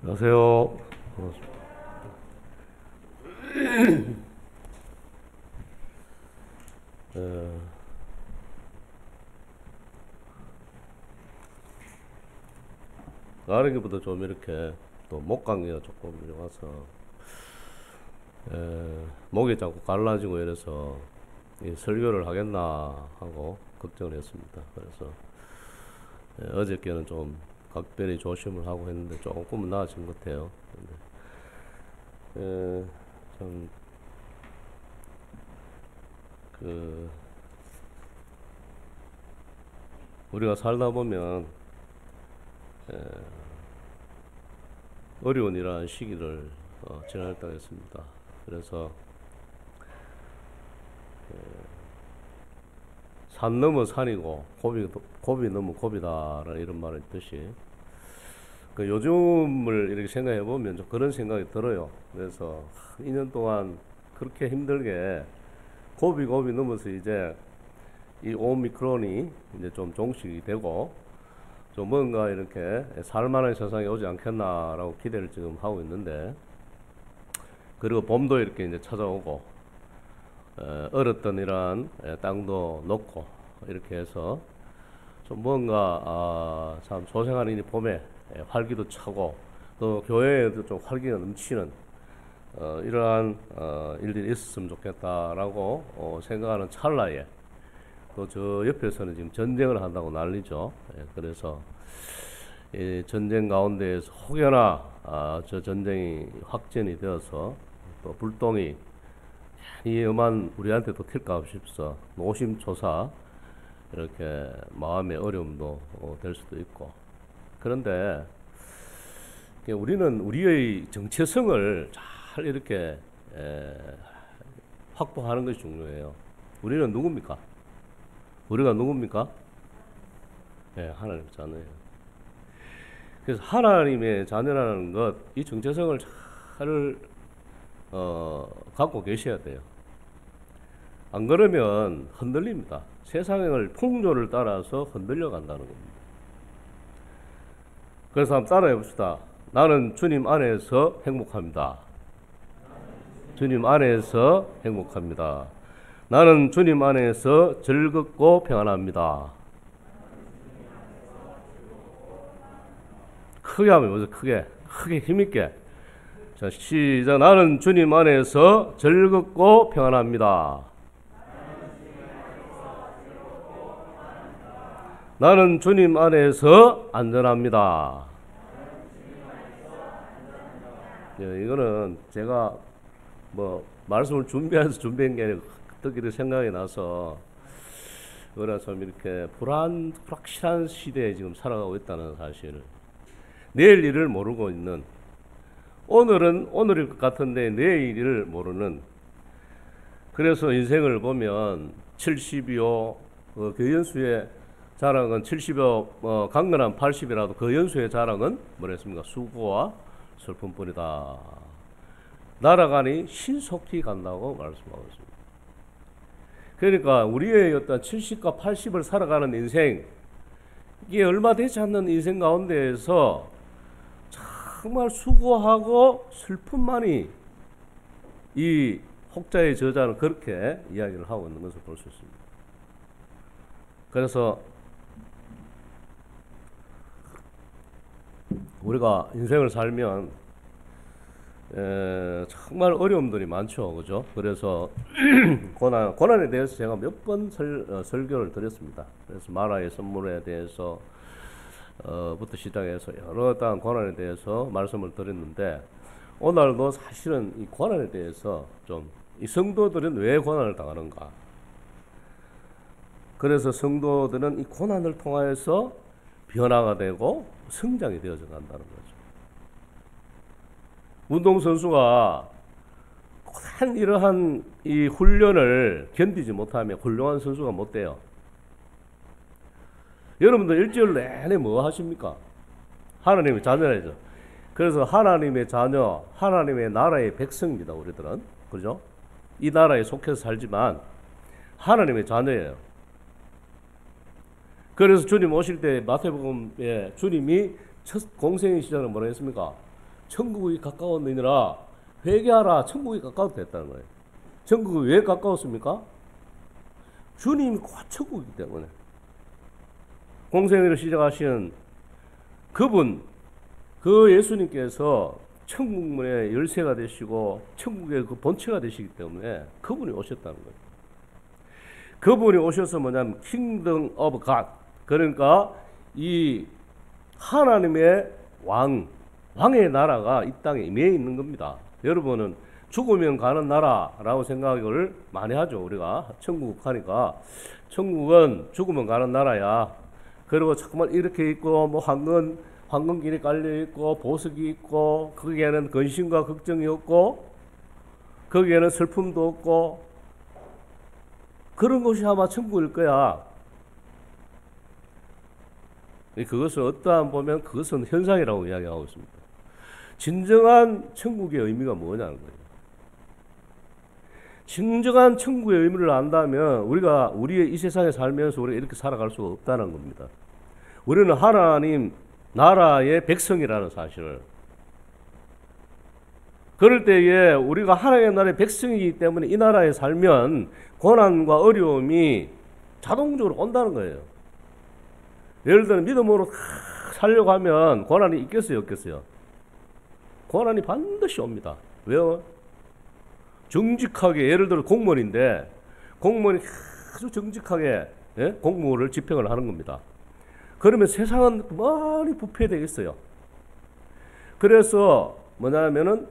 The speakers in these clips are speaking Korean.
안녕하세요. 반갑습니다. 에, 나르기보다 좀 이렇게 또 목감기가 조금 와서 목이 자꾸 갈라지고 이래서 이 설교를 하겠나 하고 걱정을 했습니다. 그래서 어저께는 좀 각별히 조심을 하고 했는데 조금은 나아진 것 같아요. 근데, 참, 우리가 살다 보면 에, 어려운 이러한 시기를 지날 때가 있습니다. 그래서 산 넘어 산이고 고비 넘어 고비다라는 이런 말이 있듯이 요즘을 이렇게 생각해 보면 좀 그런 생각이 들어요. 그래서 2년 동안 그렇게 힘들게 고비 넘어서 이제 이 오미크론이 이제 좀 종식이 되고 좀 뭔가 이렇게 살만한 세상이 오지 않겠나라고 기대를 지금 하고 있는데, 그리고 봄도 이렇게 이제 찾아오고 얼었던 이러한 땅도 녹고 이렇게 해서 좀 뭔가 참 소생하는 이 봄에 활기도 차고 또 교회에도 좀 활기가 넘치는 이러한 일들이 있었으면 좋겠다라고 생각하는 찰나에 또 저 옆에서는 지금 전쟁을 한다고 난리죠. 그래서 이 전쟁 가운데에서 혹여나 저 전쟁이 확전이 되어서 또 불똥이 이 엄한 우리한테도 튈까 싶어서 노심초사 이렇게 마음의 어려움도 될 수도 있고, 그런데 우리는 우리의 정체성을 잘 이렇게 확보하는 것이 중요해요. 우리는 누굽니까? 우리가 누굽니까? 네, 하나님의 자녀예요. 그래서 하나님의 자녀라는 것, 이 정체성을 잘 갖고 계셔야 돼요. 안 그러면 흔들립니다. 세상의 풍조를 따라서 흔들려 간다는 겁니다. 그래서 한번 따라해 봅시다. 나는 주님 안에서 행복합니다. 주님 안에서 행복합니다. 나는 주님 안에서 즐겁고 평안합니다. 크게 하면 보세요. 크게 힘있게. 자, 시작. 나는 주님 안에서 즐겁고 평안합니다. 나는 주님 안에서 안전합니다. 이거는 제가 뭐 말씀을 준비해서 준비한 게 아니고 듣기도 생각이 나서, 그래서 이렇게 불확실한 시대에 지금 살아가고 있다는 사실을, 내일 일을 모르고 있는, 오늘은 오늘일 것 같은데 내일을 모르는, 그래서 인생을 보면 70이요 교연수의 자랑은 70여 강건한 80이라도 그 연수의 자랑은 뭐랬습니까? 수고와 슬픔뿐이다. 날아가니 신속히 간다고 말씀하고 있습니다. 그러니까 우리의 어떤 70과 80을 살아가는 인생, 이게 얼마 되지 않는 인생 가운데에서 정말 수고하고 슬픔만이, 이 혹자의 저자는 그렇게 이야기를 하고 있는 것을 볼 수 있습니다. 그래서 우리가 인생을 살면 정말 어려움들이 많죠, 그죠? 그래서 고난에 대해서 제가 몇 번 설교를 드렸습니다. 그래서 마라의 선물에 대해서 부터 시작해서 여러 땅 고난에 대해서 말씀을 드렸는데, 오늘도 사실은 이 고난에 대해서 좀, 이 성도들은 왜 고난을 당하는가? 그래서 성도들은 이 고난을 통하여서 변화가 되고 성장이 되어져 간다는 거죠. 운동선수가 한 이러한 이 훈련을 견디지 못하면 훌륭한 선수가 못 돼요. 여러분들 일주일 내내 뭐 하십니까? 하나님의 자녀라죠. 그래서 하나님의 자녀, 하나님의 나라의 백성입니다, 우리들은. 그죠? 이 나라에 속해서 살지만 하나님의 자녀예요. 그래서 주님 오실 때 마태복음에 주님이 첫 공생의 시작은 뭐라 했습니까? 천국이 가까웠느니라 회개하라. 천국이 가까웠다는 거예요. 천국이 왜 가까웠습니까? 주님이 곧 천국이기 때문에. 공생애를 시작하신 그분, 그 예수님께서 천국문의 열쇠가 되시고 천국의 그 본체가 되시기 때문에 그분이 오셨다는 거예요. 그분이 오셔서 뭐냐면 킹덤 오브 갓, 그러니까 이 하나님의 왕의 나라가 이 땅에 임해 있는 겁니다. 여러분은 죽으면 가는 나라라고 생각을 많이 하죠. 우리가 천국 하니까 천국은 죽으면 가는 나라야. 그리고 자꾸만 이렇게 있고 뭐 황금길이 깔려 있고 보석이 있고 거기에는 근심과 걱정이 없고 거기에는 슬픔도 없고 그런 곳이 아마 천국일 거야. 그것을 어떠한 보면 그것은 현상이라고 이야기하고 있습니다. 진정한 천국의 의미가 뭐냐는 거예요. 진정한 천국의 의미를 안다면 우리가 우리의 이 세상에 살면서 우리가 이렇게 살아갈 수가 없다는 겁니다. 우리는 하나님 나라의 백성이라는 사실을, 그럴 때에 우리가 하나님의 나라의 백성이기 때문에 이 나라에 살면 고난과 어려움이 자동적으로 온다는 거예요. 예를 들어 믿음으로 살려고 하면 고난이 있겠어요, 없겠어요? 고난이 반드시 옵니다. 왜요? 정직하게, 예를 들어 공무원인데 공무원이 아주 정직하게 공무를 집행을 하는 겁니다. 그러면 세상은 많이 부패되겠어요. 그래서 뭐냐면은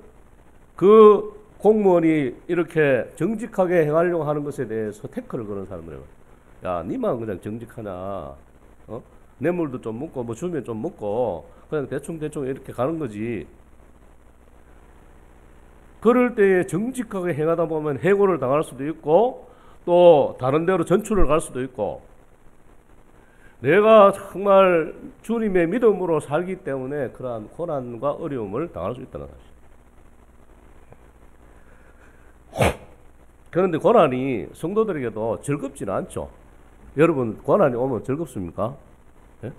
그 공무원이 이렇게 정직하게 행하려고 하는 것에 대해서 태클을 거는 사람들이에요. 야, 니만 그냥 정직하냐? 뇌물도 좀 먹고 뭐 주면 좀 먹고 그냥 대충 이렇게 가는 거지. 그럴 때에 정직하게 행하다 보면 해고를 당할 수도 있고 또 다른 데로 전출을 갈 수도 있고, 내가 정말 주님의 믿음으로 살기 때문에 그러한 고난과 어려움을 당할 수 있다는 사실. 그런데 고난이 성도들에게도 즐겁지는 않죠. 여러분, 고난이 오면 즐겁습니까? 예?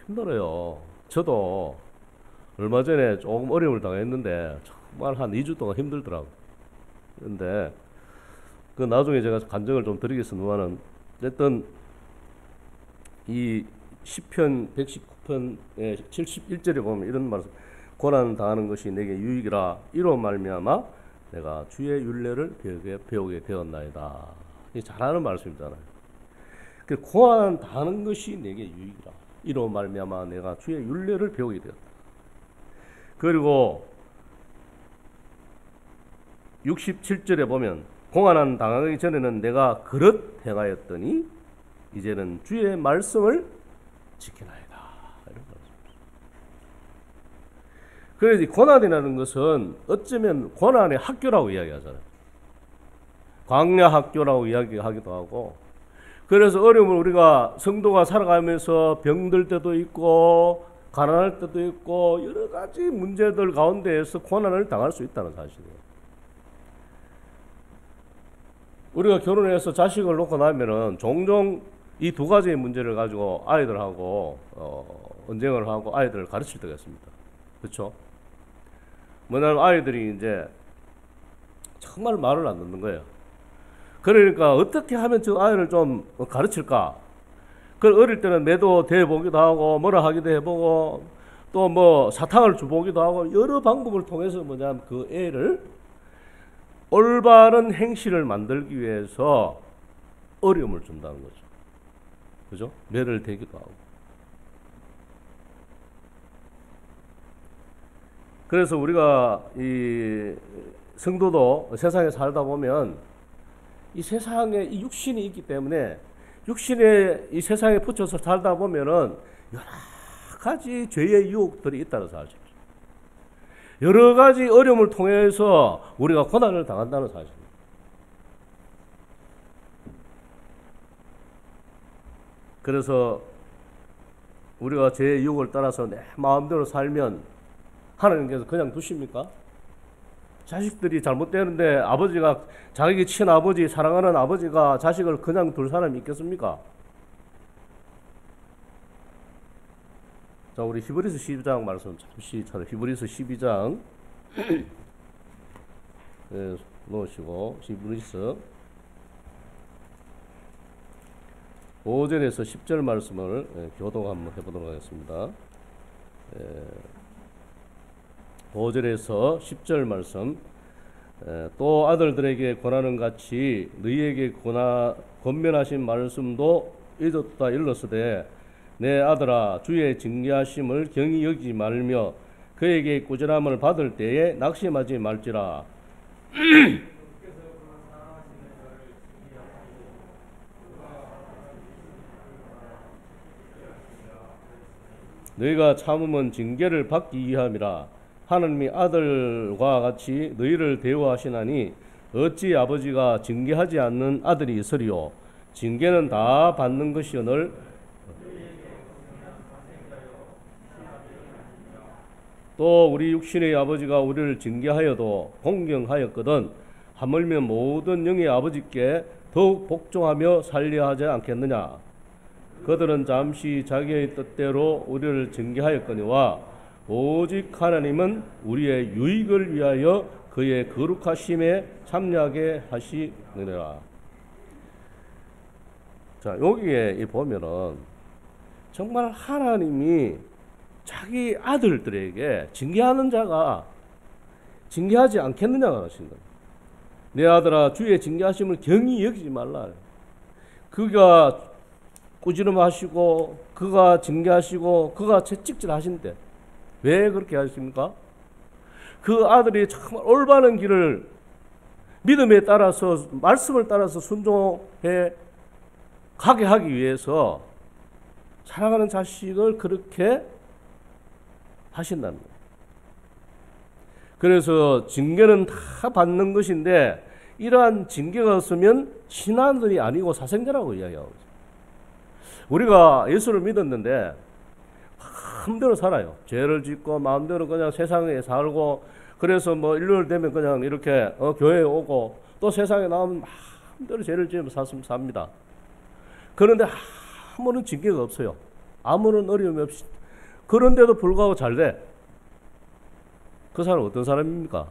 힘들어요. 저도 얼마 전에 조금 어려움을 당했는데 정말 한 2주 동안 힘들더라고요. 그런데 그 나중에 제가 간증을 좀 드리겠습니다만은, 어쨌든 이 시편 119편의 71절에 보면 이런 말씀, 고난 당하는 것이 내게 유익이라 이로 말미암아 내가 주의 율례를 배우게 되었나이다. 이 잘하는 말씀이잖아요. 그 고난 당하는 것이 내게 유익이라 이로 말미암아 내가 주의 율례를 배우게 되었다. 그리고 67절에 보면 고난 당하기 전에는 내가 그릇 행하였더니 이제는 주의 말씀을 지키나이다. 이런 말씀입니다. 그래서 고난이라는 것은 어쩌면 고난의 학교라고 이야기하잖아요. 광야 학교라고 이야기하기도 하고, 그래서 어려움을 우리가 성도가 살아가면서 병들 때도 있고 가난할 때도 있고 여러 가지 문제들 가운데에서 고난을 당할 수 있다는 사실이에요. 우리가 결혼해서 자식을 놓고 나면은 종종 이 두 가지의 문제를 가지고 아이들하고 언쟁을 하고 아이들을 가르칠 때가 있습니다. 그렇죠? 뭐냐면 아이들이 이제 정말 말을 안 듣는 거예요. 그러니까 어떻게 하면 저 아이를 좀 가르칠까? 그 어릴 때는 매도 대보기도 하고 뭐라 하기도 해보고 또 뭐 사탕을 주보기도 하고 여러 방법을 통해서 뭐냐면 그 애를 올바른 행실을 만들기 위해서 어려움을 준다는 거죠. 그죠? 매를 대기도 하고. 그래서 우리가 이 성도도 세상에 살다 보면 이 세상에 이 육신이 있기 때문에 육신에 이 세상에 붙여서 살다 보면은 여러 가지 죄의 유혹들이 있다는 사실. 여러 가지 어려움을 통해서 우리가 고난을 당한다는 사실입니다. 그래서 우리가 죄의 유혹을 따라서 내 마음대로 살면 하나님께서 그냥 두십니까? 자식들이 잘못되는데 아버지가, 자기 친아버지, 사랑하는 아버지가 자식을 그냥 둘 사람이 있겠습니까? 자, 우리 히브리서 12장 말씀 잠시 찾아. 히브리서 12장 네, 놓으시고 히브리서 5절에서 10절 말씀을 교독 한번 해보도록 하겠습니다. 5절에서 10절 말씀. 또 아들들에게 권하는 같이 너희에게 권면하신 말씀도 잊었다 일렀으되 내 아들아 주의 징계하심을 경히 여기지 말며 그에게 꾸준함을 받을 때에 낙심하지 말지라. 너희가 참으면 징계를 받기 위함이라. 하나님이 아들과 같이 너희를 대우하시나니 어찌 아버지가 징계하지 않는 아들이 있으리요. 징계는 다 받는 것이오늘 또 우리 육신의 아버지가 우리를 징계하여도 공경하였거든 하물며 모든 영의 아버지께 더욱 복종하며 살려 하지 않겠느냐. 그들은 잠시 자기의 뜻대로 우리를 징계하였거니와 오직 하나님은 우리의 유익을 위하여 그의 거룩하심에 참여하게 하시느니라. 자, 여기에 보면은 정말 하나님이 자기 아들들에게 징계하는 자가 징계하지 않겠느냐가 하신 거예요. 내 아들아 주의 징계하심을 경히 여기지 말라. 그가 꾸지름하시고 그가 징계하시고 그가 채찍질 하신대. 왜 그렇게 하십니까? 그 아들이 정말 올바른 길을 믿음에 따라서 말씀을 따라서 순종해 가게 하기 위해서 사랑하는 자식을 그렇게 하신다는 거예요. 그래서 징계는 다 받는 것인데 이러한 징계가 없으면 신앙들이 아니고 사생자라고 이야기하고 있어요. 우리가 예수를 믿었는데 마음대로 살아요. 죄를 짓고 마음대로 그냥 세상에 살고 그래서 뭐 일요일 되면 그냥 이렇게 교회에 오고 또 세상에 나오면 마음대로 죄를 지으면서 삽니다. 그런데 아무런 징계가 없어요. 아무런 어려움이 없이. 그런데도 불구하고 잘 돼. 그 사람은 어떤 사람입니까?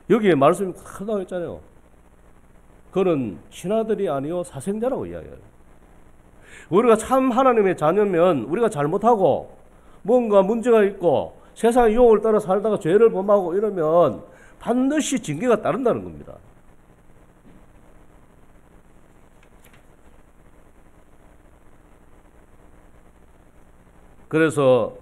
여기에 말씀이 딱 나와 있잖아요. 그는 신하들이 아니요 사생자라고 이야기해요. 우리가 참 하나님의 자녀면 우리가 잘못하고 뭔가 문제가 있고 세상의 유혹을 따라 살다가 죄를 범하고 이러면 반드시 징계가 따른다는 겁니다. 그래서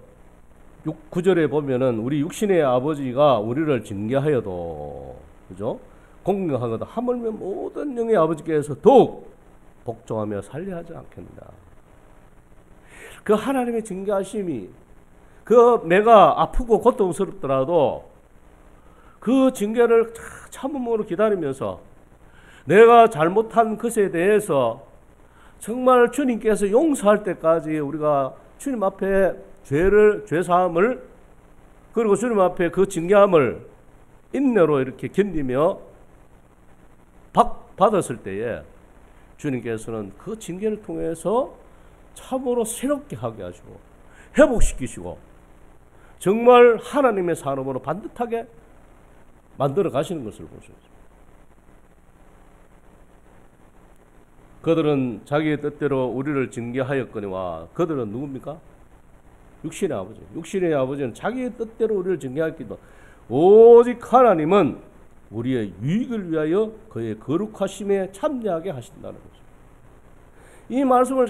9절에 보면은 우리 육신의 아버지가 우리를 징계하여도 그죠? 공경하거든 하물며 모든 영의 아버지께서 더욱 복종하며 살려하지 않겠느냐. 그 하나님의 징계하심이 그 내가 아프고 고통스럽더라도 그 징계를 참음으로 기다리면서 내가 잘못한 것에 대해서 정말 주님께서 용서할 때까지 우리가 주님 앞에 죄사함을 그리고 주님 앞에 그 징계함을 인내로 이렇게 견디며 받았을 때에 주님께서는 그 징계를 통해서 참으로 새롭게 하게 하시고 회복시키시고 정말 하나님의 산업으로 반듯하게 만들어 가시는 것을 볼 수 있습니다. 그들은 자기의 뜻대로 우리를 징계하였거니와 그들은 누굽니까? 육신의 아버지. 육신의 아버지는 자기의 뜻대로 우리를 징계하였기도 오직 하나님은 우리의 유익을 위하여 그의 거룩하심에 참여하게 하신다는 거죠. 이 말씀을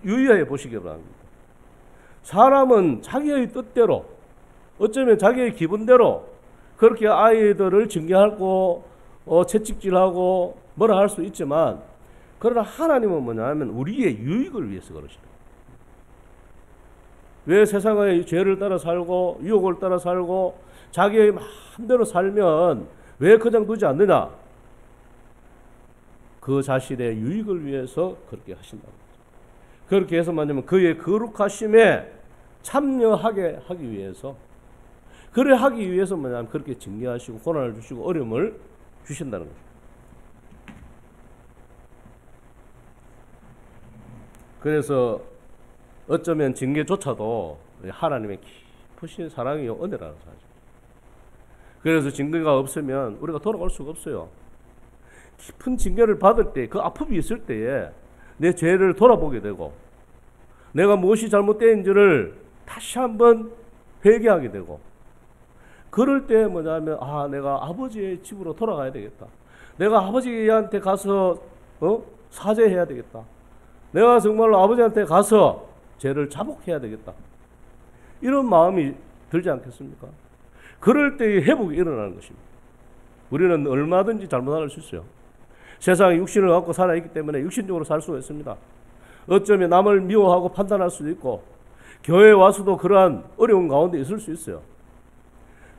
유의해 보시기 바랍니다. 사람은 자기의 뜻대로 어쩌면 자기의 기분대로 그렇게 아이들을 징계하고 채찍질하고 뭐라 할 수 있지만 그러나 하나님은 뭐냐면 우리의 유익을 위해서 그러시는 거예요. 왜 세상의 죄를 따라 살고 유혹을 따라 살고 자기의 마음대로 살면 왜 그냥 두지 않느냐? 그 자신의 유익을 위해서 그렇게 하신다고. 그렇게 해서 뭐냐면 그의 거룩하심에 참여하게 하기 위해서 그래 하기 위해서 뭐냐면 그렇게 징계하시고 고난을 주시고 어려움을 주신다는 거죠. 그래서 어쩌면 징계조차도 하나님의 깊으신 사랑이요 은혜라는 사실. 그래서 징계가 없으면 우리가 돌아올 수가 없어요. 깊은 징계를 받을 때, 그 아픔이 있을 때에 내 죄를 돌아보게 되고 내가 무엇이 잘못된지를 다시 한번 회개하게 되고, 그럴 때 뭐냐면 내가 아버지의 집으로 돌아가야 되겠다. 내가 아버지한테 가서 사죄해야 되겠다. 내가 정말로 아버지한테 가서 죄를 자복해야 되겠다. 이런 마음이 들지 않겠습니까? 그럴 때의 회복이 일어나는 것입니다. 우리는 얼마든지 잘못할 수 있어요. 세상에 육신을 갖고 살아있기 때문에 육신적으로 살 수가 있습니다. 어쩌면 남을 미워하고 판단할 수도 있고 교회에 와서도 그러한 어려운 가운데 있을 수 있어요.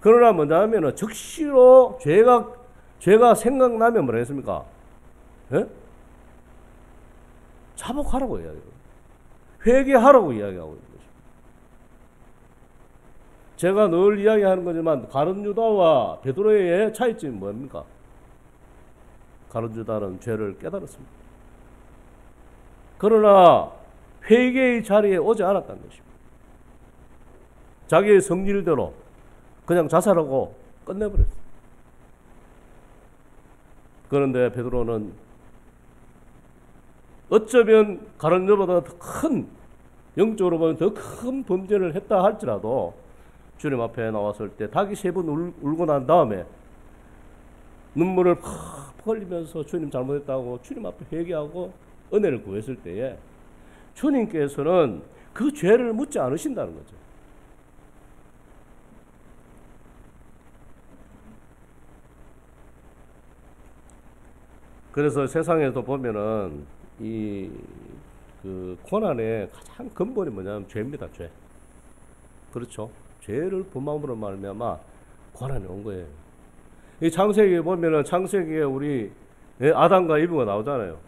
그러나 뭐냐면 적시로 죄가 생각나면 뭐라 했습니까? 예? 자복하라고 이야기해요. 회개하라고 이야기하고 있는 것입니다. 제가 늘 이야기하는 거지만 가룟 유다와 베드로의 차이점이 뭡니까? 가룟 유다는 죄를 깨달았습니다. 그러나 회개의 자리에 오지 않았다는 것입니다. 자기의 성질대로 그냥 자살하고 끝내버렸어요. 그런데 베드로는 어쩌면 가룟 유다보다 더 큰, 영적으로 보면 더 큰 범죄를 했다 할지라도 주님 앞에 나왔을 때 닭이 3번 울고 난 다음에 눈물을 팍 흘리면서 주님 잘못했다고 주님 앞에 회개하고 은혜를 구했을 때에 주님께서는 그 죄를 묻지 않으신다는 거죠. 그래서 세상에도 보면은 그 고난의 가장 근본이 뭐냐면 죄입니다. 죄. 그렇죠. 죄를 범함으로 말미암아 고난이 온 거예요. 이 창세기에 보면은 창세기에 우리 아담과 이브가 나오잖아요.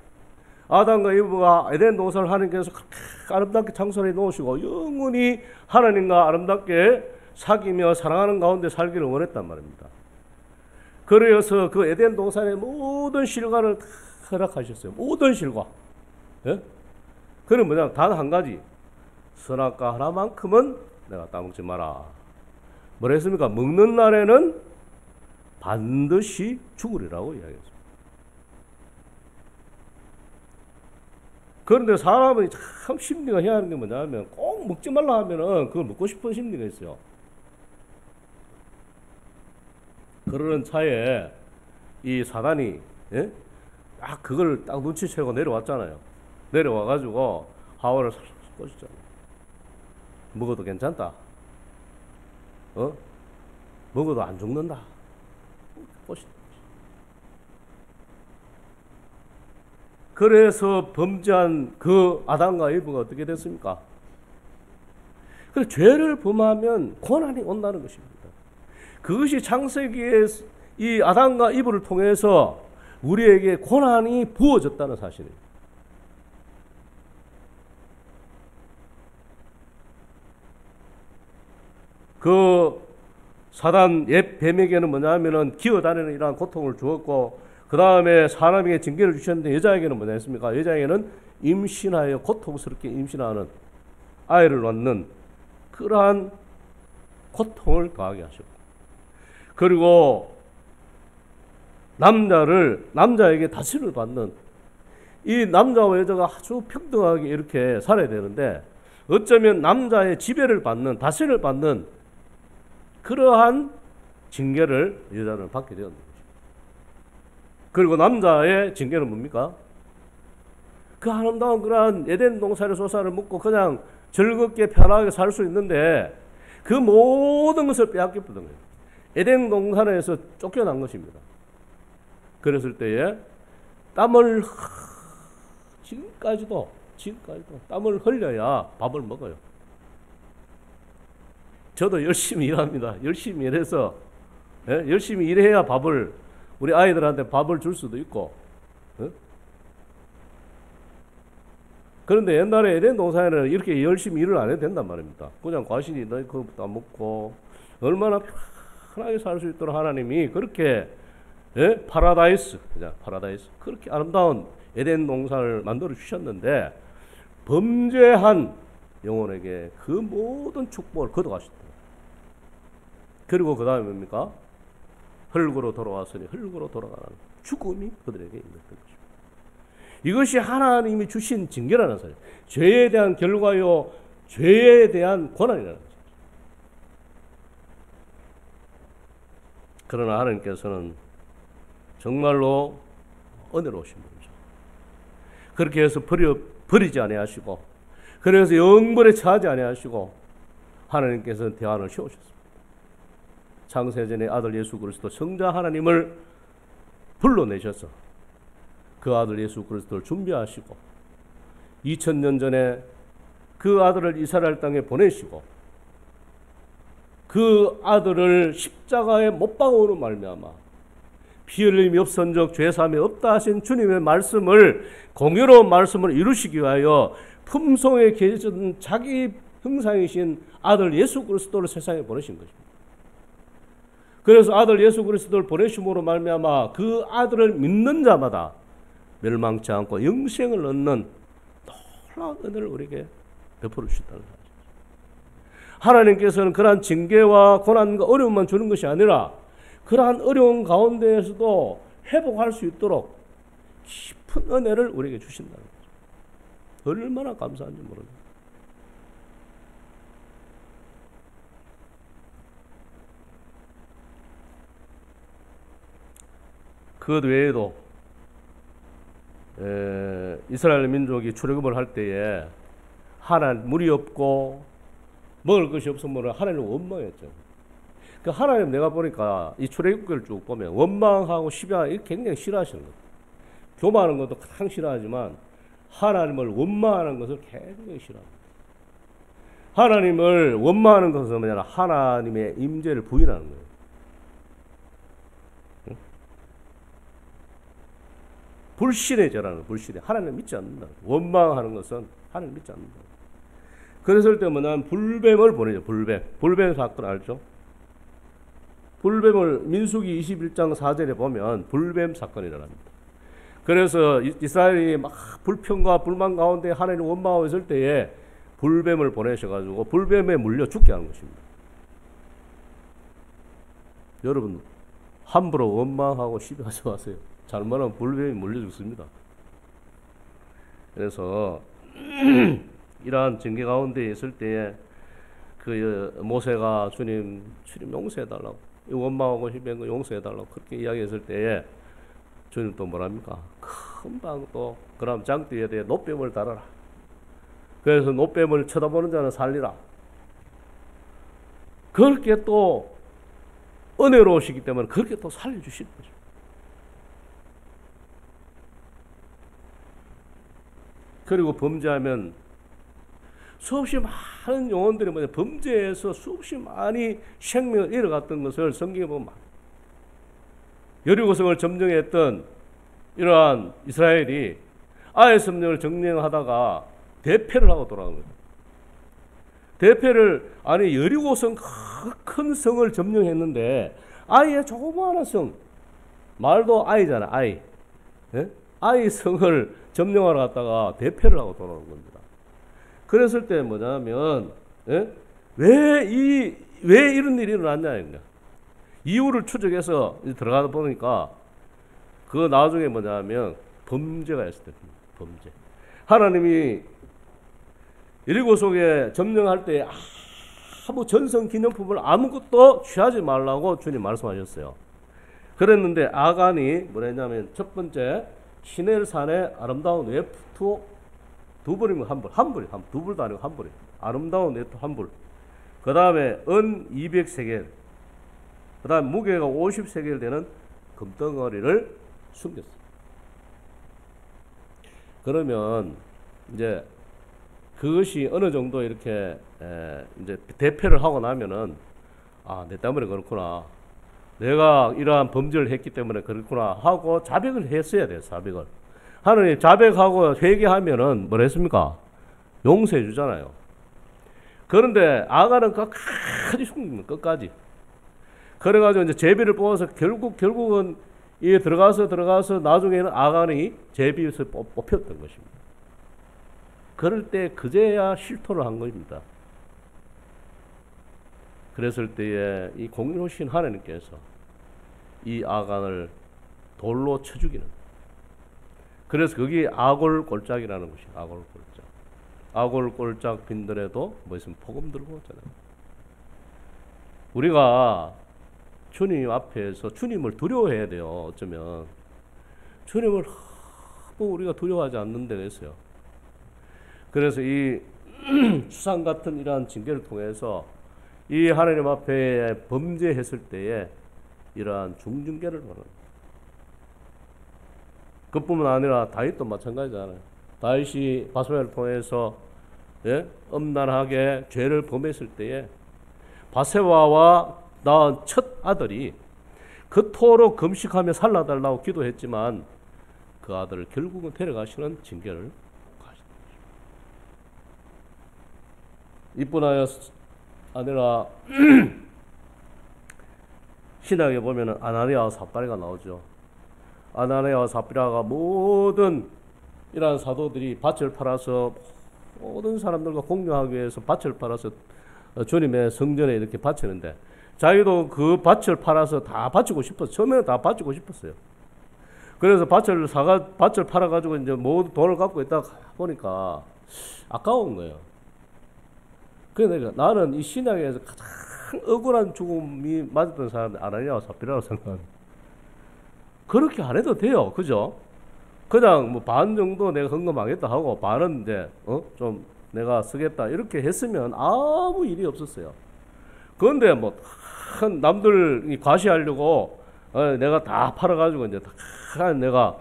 아담과 이브가 에덴 동산을 하나님께서 아름답게 창설해 놓으시고 영원히 하나님과 아름답게 사귀며 사랑하는 가운데 살기를 원했단 말입니다. 그래서 그 에덴 동산의 모든 실과를 허락하셨어요. 모든 실과. 예? 그는 뭐냐? 단 한 가지. 선악과 하나만큼은 내가 따먹지 마라. 뭐라 했습니까? 먹는 날에는 반드시 죽으리라고 이야기했습니다. 그런데 사람은 참 심리가 희한한 게 뭐냐면 꼭 먹지 말라 하면은 그걸 먹고 싶은 심리가 있어요. 그러는 차에 이 사단이 그걸 딱 눈치채고 내려왔잖아요. 내려와가지고 하와를 살살 꼬셨잖아요. 먹어도 괜찮다. 먹어도 안 죽는다. 꼬시. 그래서 범죄한 그 아담과 이브가 어떻게 됐습니까? 그 죄를 범하면 고난이 온다는 것입니다. 그것이 창세기에 이 아담과 이브를 통해서 우리에게 고난이 부어졌다는 사실이에요. 그 사단 옛 뱀에게는 뭐냐 하면은 기어다니는 이러한 고통을 주었고, 그 다음에 사람에게 징계를 주셨는데 여자에게는 뭐냐 했습니까? 여자에게는 임신하여 고통스럽게 임신하는 아이를 낳는 그러한 고통을 더하게 하셨고, 그리고 남자에게 다스림을 받는, 이 남자와 여자가 아주 평등하게 이렇게 살아야 되는데 어쩌면 남자의 지배를 받는, 다스림을 받는 그러한 징계를 여자는 받게 되었는 거죠. 그리고 남자의 징계는 뭡니까? 그 아름다운 그러한 에덴 동산의 소사를 먹고 그냥 즐겁게 편하게 살 수 있는데 그 모든 것을 빼앗겼던 거예요. 에덴 동산에서 쫓겨난 것입니다. 그랬을 때에 땀을 지금까지도 땀을 흘려야 밥을 먹어요. 저도 열심히 일합니다. 열심히 일해서 열심히 일해야 밥을, 우리 아이들한테 밥을 줄 수도 있고. 그런데 옛날에 에덴 동산에는 이렇게 열심히 일을 안 해도 된단 말입니다. 그냥 과신이 그거 따먹고 얼마나 편하게 살 수 있도록 하나님이 그렇게 파라다이스 그렇게 아름다운 에덴 동산을 만들어 주셨는데 범죄한 영혼에게 그 모든 축복을 거둬가셨다. 그리고 그 다음에 뭡니까? 흙으로 돌아왔으니 흙으로 돌아가는 죽음이 그들에게 있는 것입니다. 이것이 하나님이 주신 징계라는 사실, 죄에 대한 결과요, 죄에 대한 고난이라는 사실. 그러나 하나님께서는 정말로 은혜로우신 분이죠. 그렇게 해서 버리지 아니하시고, 그래서 영벌에 처하지 아니하시고, 하나님께서는 대안을 세우셨습니다. 창세전에 아들 예수 그리스도 성자 하나님을 불러내셔서 그 아들 예수 그리스도를 준비하시고, 2000년 전에 그 아들을 이스라엘 땅에 보내시고, 그 아들을 십자가에 못 박아오는 말미암아 피 흘림이 없은즉 죄 사함이 없다 하신 주님의 말씀을, 공의로운 말씀을 이루시기 위하여 품성에 계신 자기 형상이신 아들 예수 그리스도를 세상에 보내신 것입니다. 그래서 아들 예수 그리스도를 보내심으로 말미암아 그 아들을 믿는 자마다 멸망치 않고 영생을 얻는 놀라운 은혜를 우리에게 베풀어 주셨다는 사실. 하나님께서는 그러한 징계와 고난과 어려움만 주는 것이 아니라 그러한 어려운 가운데에서도 회복할 수 있도록 깊은 은혜를 우리에게 주신다는 거죠. 얼마나 감사한지 모릅니다. 그 외에도 이스라엘 민족이 출애굽을 할 때에 하나님 물이 없고 먹을 것이 없으면 하나님을 원망했죠. 그 하나님 내가 보니까 이 출애굽기를 쭉 보면 원망하고 시비하고 굉장히 싫어하시는 거예요. 교만하는 것도 가장 싫어하지만 하나님을 원망하는 것을 굉장히 싫어합니다. 하나님을 원망하는 것은 뭐냐, 하나님의 임재를 부인하는 거예요. 응? 불신의 죄라는, 불신의, 하나님을 믿지 않는다. 원망하는 것은 하나님을 믿지 않는다. 그랬을 때 뭐냐면 불뱀을 보내죠. 불뱀 사건 알죠? 불뱀을 민수기 21장 4절에 보면 불뱀 사건이 일어납니다. 그래서 이스라엘이 막 불평과 불만 가운데 하나님을 원망하고 있을 때에 불뱀을 보내셔가지고 불뱀에 물려 죽게 하는 것입니다. 여러분 함부로 원망하고 시비하지 마세요. 잘못하면 불뱀이 물려 죽습니다. 그래서 이러한 징계 가운데 있을 때에 그 모세가 주님 용서해달라고, 원망하고 시비한 거 용서해달라고 그렇게 이야기했을 때에 주님 또 뭐랍니까? 금방 또 그럼 장대에 대해 놋뱀을 달아라. 그래서 놋뱀을 쳐다보는 자는 살리라. 그렇게 또 은혜로우시기 때문에 그렇게 또 살려주시는 거죠. 그리고 범죄하면 수없이 많은 영혼들이 범죄에서 수없이 많이 생명을 잃어갔던 것을 성경에 보면 여리고성을 점령했던 이러한 이스라엘이 아의 성령을 점령하다가 대패를 하고 돌아간 거예요. 대패를, 아니 여리고성 큰 성을 점령했는데 아이의 조그마한 성, 말도 아이잖아, 아이. 예? 아이 성을 점령하러 갔다가 대패를 하고 돌아오는 겁니다. 그랬을 때 뭐냐면, 예? 왜 이런 일이 일어났냐, 이거. 이유를 추적해서 들어가다 보니까 그 나중에 뭐냐면 범죄가 있을 때, 범죄. 하나님이 여리고성에 점령할 때 아무 전성 기념품을 아무것도 취하지 말라고 주님 말씀하셨어요. 그랬는데 아간이 뭐랬냐면 첫 번째 시내산의 아름다운 외투 두 벌이면 한 벌이 두 벌도 아니고 한 벌이 아름다운 외투 한 벌. 그 다음에 은 200세겔. 그 다음 무게가 50세겔 되는 금덩어리를 숨겼어요. 그러면 이제 그것이 어느 정도 이렇게 이제 대패를 하고 나면은 내 때문에 그렇구나. 내가 이러한 범죄를 했기 때문에 그렇구나 하고 자백을 했어야 돼요. 자백을. 하나님 자백하고 회개하면은 뭘 했습니까? 용서해 주잖아요. 그런데 아간은 끝까지 숨깁니다. 끝까지. 그래가지고 이제 제비를 뽑아서 결국은 이게 들어가서 나중에는 아간이 제비에서 뽑혔던 것입니다. 그럴 때 그제야 실토를 한 겁니다. 그랬을 때에 이 공의로우신 하나님께서 이 아간을 돌로 쳐 죽이는, 그래서 그게 아골골짝이라는 것이 아골골짝. 아골골짝 빈들에도 뭐 있으면 복음 들고 오잖아요. 우리가 주님 앞에서 주님을 두려워해야 돼요. 어쩌면 주님을 우리가 두려워하지 않는 데가 있어요. 그래서 이 추상 같은 이러한 징계를 통해서 이 하나님 앞에 범죄했을 때에 이러한 중징계를 받는, 그뿐만 아니라 다윗도 마찬가지잖아요. 다윗이 바세바를 통해서 엄란하게 죄를 범했을 때에 바세바와 낳은 첫 아들이 그토록 금식하며 살라달라고 기도했지만 그 아들을 결국은 데려가시는 징계를 가시는 것입니다. 이뿐 아니라 신약에 보면 아나니아와 삽비라가 나오죠. 아나니아와 삽비라가 모든 이러한 사도들이 밭을 팔아서 모든 사람들과 공유하기 위해서 밭을 팔아서 주님의 성전에 이렇게 바치는데, 자기도 그 밭을 팔아서 다 바치고 싶었어요. 처음에는 다 바치고 싶었어요. 그래서 밭을 팔아가지고 이제 모두 돈을 갖고 있다가 보니까 아까운 거예요. 그러니까 나는 이 신약에서 가장 억울한 죽음이 맞았던 사람이 아나니아와 삽비라라고 생각합니다. 그렇게 안 해도 돼요. 그죠? 그냥 뭐 반 정도 내가 헌금하겠다 하고 반은 이제 좀 내가 쓰겠다 이렇게 했으면 아무 일이 없었어요. 그런데 뭐 남들이 과시하려고 내가 다 팔아가지고 이제 다 내가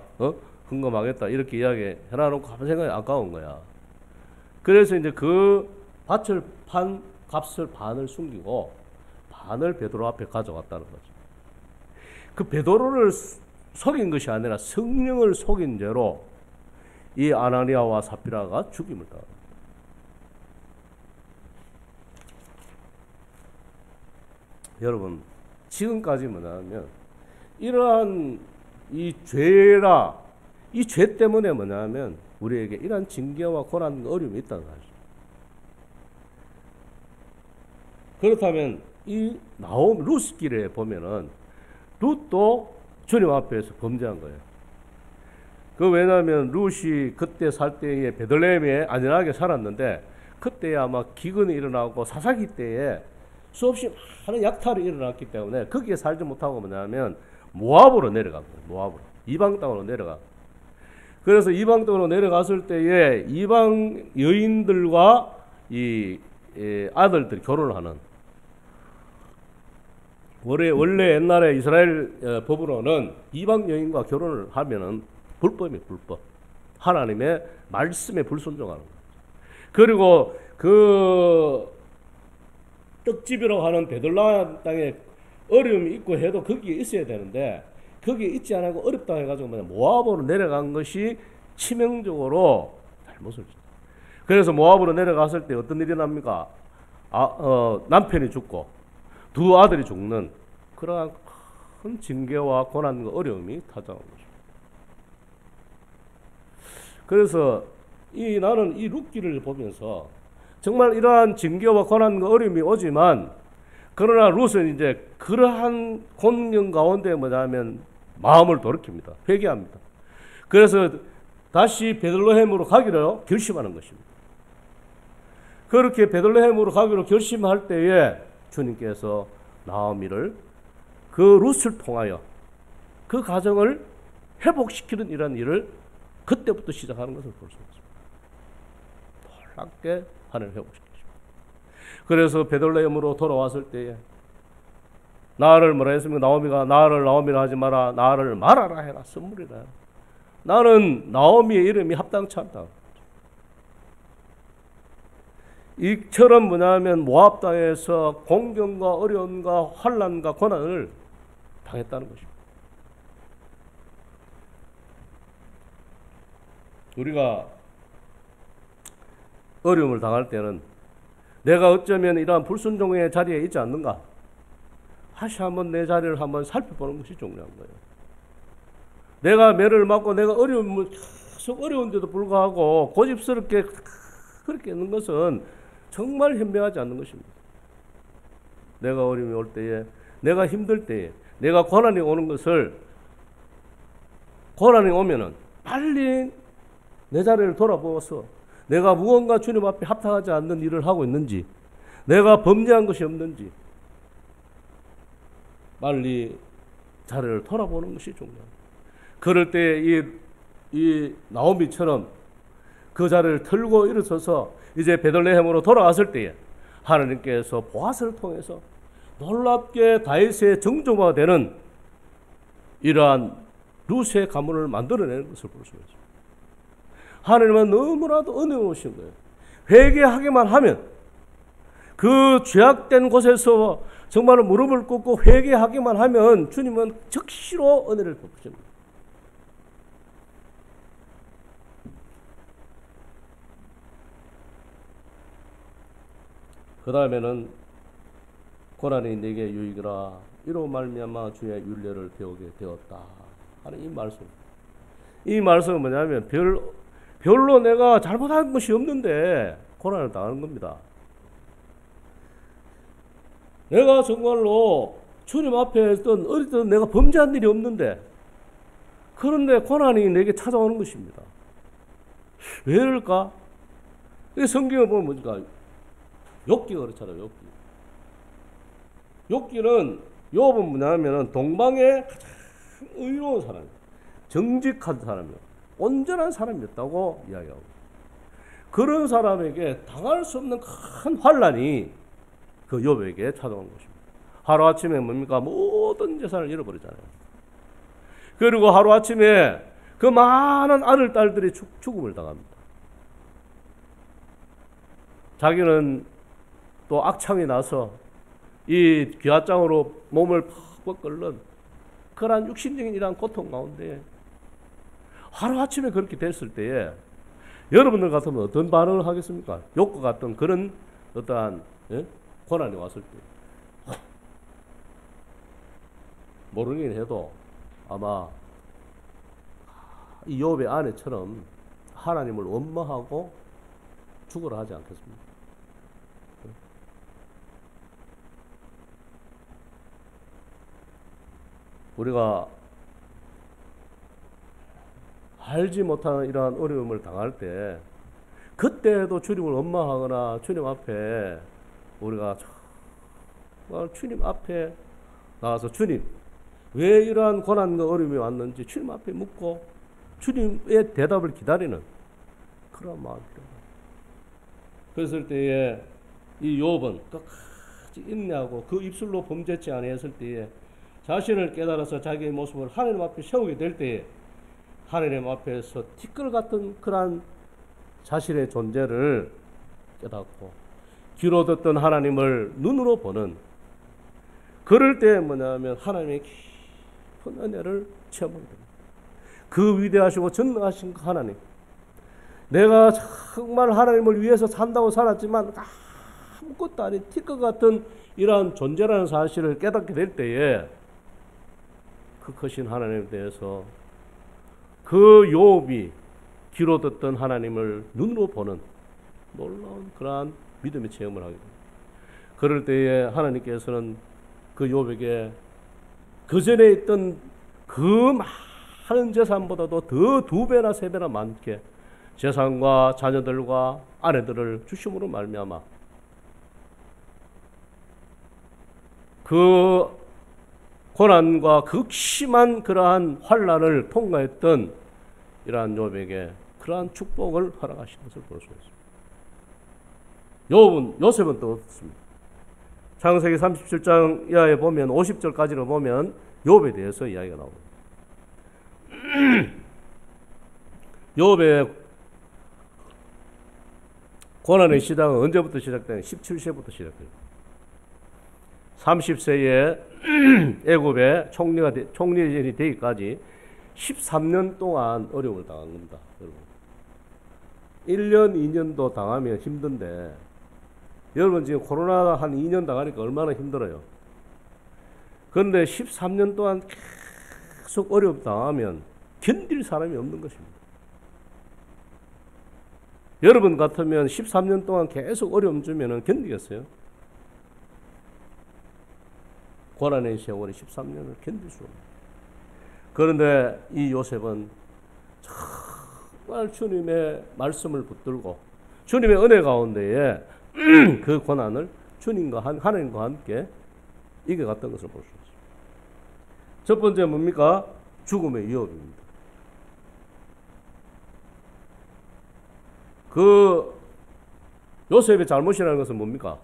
헌금하겠다 이렇게 이야기 해놔놓고 한 생각이 아까운 거야. 그래서 이제 그 밭을 판 값을 반을 숨기고 반을 베드로 앞에 가져갔다는 거죠. 그 베드로를 속인 것이 아니라 성령을 속인 죄로 이 아나니아와 삽비라가 죽임을 당합니다. 여러분, 지금까지 뭐냐면 이러한 이 죄라, 이 죄 때문에 뭐냐면 우리에게 이러한 징계와 고난, 어려움이 있다는 사실. 그렇다면 이 루스길에 보면은 룻도 주님 앞에서 범죄한 거예요. 그 왜냐하면 룻이 그때 살 때에 베들레헴에 안전하게 살았는데 그때에 아마 기근이 일어나고 사사기 때에 수없이 많은 약탈이 일어났기 때문에 거기에 살지 못하고 뭐냐면 모압으로 내려간 거예요. 모압으로. 이방 땅으로 내려가. 그래서 이방 땅으로 내려갔을 때에 이방 여인들과 이 아들들이 결혼을 하는, 원래 옛날에 이스라엘 법으로는 이방 여인과 결혼을 하면은 불법이에요. 불법. 하나님의 말씀에 불순종하는 거예요. 그리고 그 떡집이라고 하는 베들레헴 땅에 어려움이 있고 해도 거기에 있어야 되는데 거기에 있지 않고 어렵다 해가지고 모압으로 내려간 것이 치명적으로 잘못을 했어요. 그래서 모압으로 내려갔을 때 어떤 일이 납니까? 남편이 죽고 두 아들이 죽는 그러한 큰 징계와 고난과 어려움이 찾아온 것입니다. 그래서 나는 이 룻기를 보면서 정말 이러한 징계와 고난과 어려움이 오지만, 그러나 룻은 이제 그러한 곤경 가운데 뭐냐면 마음을 돌이킵니다. 회개합니다. 그래서 다시 베들레헴으로 가기로 결심하는 것입니다. 그렇게 베들레헴으로 가기로 결심할 때에 주님께서 나오미를 그 룻을 통하여 그 가정을 회복시키는 이런 일을 그때부터 시작하는 것을 볼 수 있습니다. 놀랍게 하나님 회복시키십니다. 그래서 베들레헴으로 돌아왔을 때에 나를 뭐라 했습니까? 나오미가 나를 나오미라 하지 마라, 나를 말하라 해라, 선물이라 해라. 나는 나오미의 이름이 합당치 않다. 이처럼 뭐냐면 모압 땅에서 공경과 어려움과 환난과 고난을 당했다는 것입니다. 우리가 어려움을 당할 때는 내가 어쩌면 이러한 불순종의 자리에 있지 않는가? 다시 한번 내 자리를 한번 살펴보는 것이 중요한 거예요. 내가 매를 맞고 내가 어려움을 계속 어려운데도 불구하고 고집스럽게 그렇게 있는 것은 정말 현명하지 않는 것입니다. 내가 어려움이 올 때에, 내가 힘들 때에, 내가 고난이 오는 것을, 고난이 오면은 빨리 내 자리를 돌아보아서 내가 무언가 주님 앞에 합당하지 않는 일을 하고 있는지, 내가 범죄한 것이 없는지 빨리 자리를 돌아보는 것이 중요합니다. 그럴 때 이 나오미처럼 그 자리를 털고 일어서서 이제 베들레헴으로 돌아왔을 때에 하나님께서 보아스를 통해서 놀랍게 다윗의 정조가 되는 이러한 루스의 가문을 만들어내는 것을 볼 수가 있습니다. 하나님은 너무나도 은혜로우신 거예요. 회개하기만 하면, 그 죄악된 곳에서 정말 무릎을 꿇고 회개하기만 하면 주님은 즉시로 은혜를 베푸십니다. 그 다음에는 고난이 내게 유익이라 이로 말미암아 주의 율례를 배우게 되었다 하는 이 말씀. 이 말씀은 뭐냐면 별로 내가 잘못한 것이 없는데 고난을 당하는 겁니다. 내가 정말로 주님 앞에 있던 어릴 때 내가 범죄한 일이 없는데, 그런데 고난이 내게 찾아오는 것입니다. 왜 그럴까? 이 성경을 보면 뭡니까? 욥기가 그렇잖아요. 욥기는 욥은 뭐냐면은 동방의 가장 의로운 사람, 정직한 사람이요, 온전한 사람이었다고 이야기하고, 그런 사람에게 당할 수 없는 큰 환난이 그 욥에게 찾아온 것입니다. 하루아침에 뭡니까? 모든 재산을 잃어버리잖아요. 그리고 하루아침에 그 많은 아들, 딸들이 죽음을 당합니다. 자기는 또 악창이 나서 이 귀화장으로 몸을 퍽퍽 끓는 그러한 육신적인 이러한 고통 가운데 하루아침에 그렇게 됐을 때에 여러분들 같으면 어떤 반응을 하겠습니까? 욕과 같은 그런 어떠한 고난이 왔을 때 모르긴 해도 아마 이 욥의 아내처럼 하나님을 원망하고 죽으라 하지 않겠습니까? 우리가 알지 못하는 이러한 어려움을 당할 때 그때도 주님을 원망하거나 주님 앞에 우리가 주님 앞에 나와서 주님 왜 이러한 고난과 어려움이 왔는지 주님 앞에 묻고 주님의 대답을 기다리는 그런 마음이 필요합니다. 그랬을 때에 이 욥은 끝까지 인내하고 그 입술로 범죄치 아니했을 때에 자신을 깨달아서 자기의 모습을 하나님 앞에 세우게 될 때에 하나님 앞에서 티끌 같은 그러한 자신의 존재를 깨닫고 귀로 듣던 하나님을 눈으로 보는, 그럴 때 뭐냐면 하나님의 깊은 은혜를 체험하게 됩니다. 그 위대하시고 전능하신 하나님, 내가 정말 하나님을 위해서 산다고 살았지만 아무것도 아닌 티끌 같은 이러한 존재라는 사실을 깨닫게 될 때에 그 크신 하나님에 대해서 그 욥이 귀로 듣던 하나님을 눈으로 보는 놀라운 그러한 믿음의 체험을 하게 됩니다. 그럴 때에 하나님께서는 그 욥에게 그 전에 있던 그 많은 재산보다도 더 2배나 3배나 많게 재산과 자녀들과 아내들을 주심으로 말미암아 그 고난과 극심한 그러한 환난을 통과했던 이러한 욥에게 그러한 축복을 허락하신 것을 볼 수 있습니다. 요셉은 또 어떻습니까? 창세기 37장 이하에 보면 50절까지로 보면 욥에 대해서 이야기가 나옵니다. 욥의 고난의 시작은 언제부터 시작되냐? 17세부터 시작됩니다. 30세에 애굽의 총리전이 되기까지 13년 동안 어려움을 당한 겁니다. 여러분. 1년, 2년도 당하면 힘든데 여러분 지금 코로나 한 2년 당하니까 얼마나 힘들어요. 그런데 13년 동안 계속 어려움 당하면 견딜 사람이 없는 것입니다. 여러분 같으면 13년 동안 계속 어려움 주면은 견디겠어요? 고난의 세월이 13년을 견딜 수 없는. 그런데 이 요셉은 정말 주님의 말씀을 붙들고 주님의 은혜 가운데에 그 고난을 주님과 하나님과 함께 이겨갔던 것을 볼 수 있습니다. 첫 번째 뭡니까? 죽음의 위협입니다. 그 요셉의 잘못이라는 것은 뭡니까?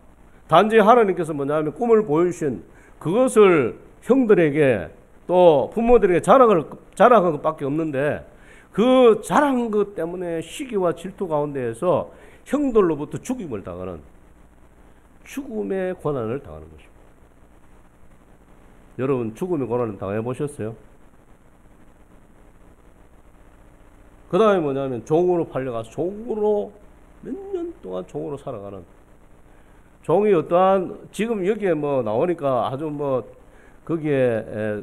단지 하나님께서 뭐냐면 꿈을 보여주신 그것을 형들에게 또 부모들에게 자랑한 것밖에 없는데 그 자랑한 것 때문에 시기와 질투 가운데에서 형들로부터 죽임을 당하는 죽음의 고난을 당하는 것입니다. 여러분 죽음의 고난을 당해 보셨어요? 그 다음에 뭐냐면 종으로 팔려가서 종으로 몇 년 동안 종으로 살아가는 종이 어떠한 지금 여기에 뭐 나오니까 아주 뭐 거기에